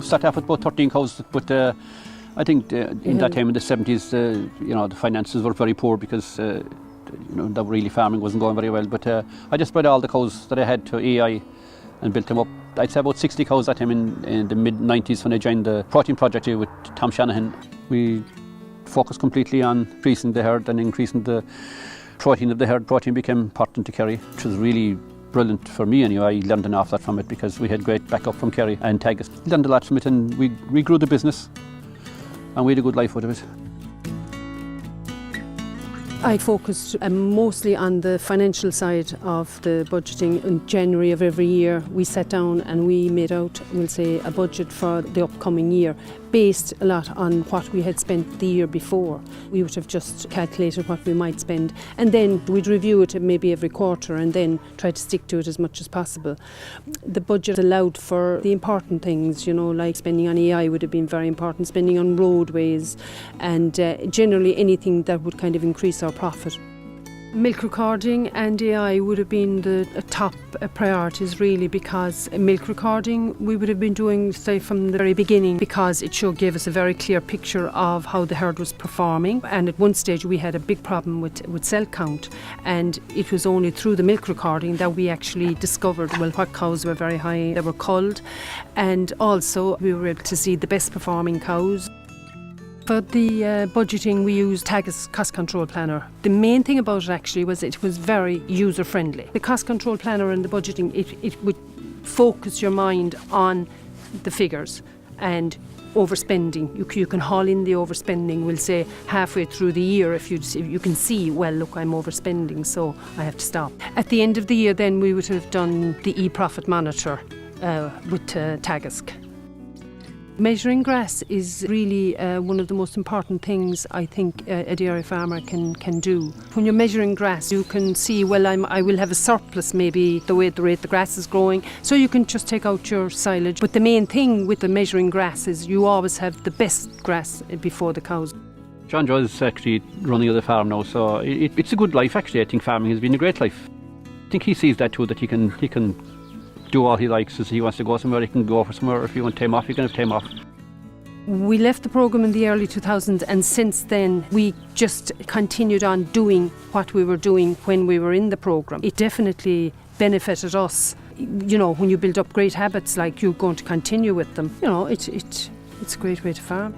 started off with about 13 cows, but I think in that time in the 70s, the finances were very poor because the really farming wasn't going very well. But I just bred all the cows that I had to AI and built them up. I'd say about 60 cows that time in the mid-90s when I joined the protein project here with Tom Shanahan. We focused completely on increasing the herd and increasing the protein of the herd. Protein became important to Kerry, which was really brilliant for me anyway. I learned an awful lot from it because we had great backup from Kerry and Teagasc. Learned a lot from it, and we grew the business and we had a good life out of it. I focused mostly on the financial side of the budgeting. In January of every year, we sat down and we made out, we'll say, a budget for the upcoming year, based a lot on what we had spent the year before. We would have just calculated what we might spend, and then we'd review it maybe every quarter and then try to stick to it as much as possible. The budget allowed for the important things, like spending on AI would have been very important, spending on roadways, and generally anything that would kind of increase our profit. Milk recording and AI would have been the top priorities really, because milk recording we would have been doing, say, from the very beginning, because it gave us a very clear picture of how the herd was performing. And at one stage we had a big problem with cell count, and it was only through the milk recording that we actually discovered what cows were very high, they were culled, and also we were able to see the best performing cows. For the budgeting, we used Teagasc Cost Control Planner. The main thing about it actually was it was very user-friendly. The Cost Control Planner and the budgeting, it would focus your mind on the figures and overspending. You can haul in the overspending, we'll say, halfway through the year if you can see, well, look, I'm overspending, so I have to stop. At the end of the year, then we would have done the e-profit monitor with Teagasc. Measuring grass is really one of the most important things I think a dairy farmer can do. When you're measuring grass, you can see, well, I will have a surplus maybe the rate the grass is growing, so you can just take out your silage. But the main thing with the measuring grass is you always have the best grass before the cows. John Joe is actually running the farm now, so it's a good life actually. I think farming has been a great life. I think he sees that too, that he can do all he likes. If he wants to go somewhere, he can go for somewhere. If he wants time off, he can have time off. We left the programme in the early 2000s, and since then we just continued on doing what we were doing when we were in the programme. It definitely benefited us. When you build up great habits, like you're going to continue with them, it's a great way to farm.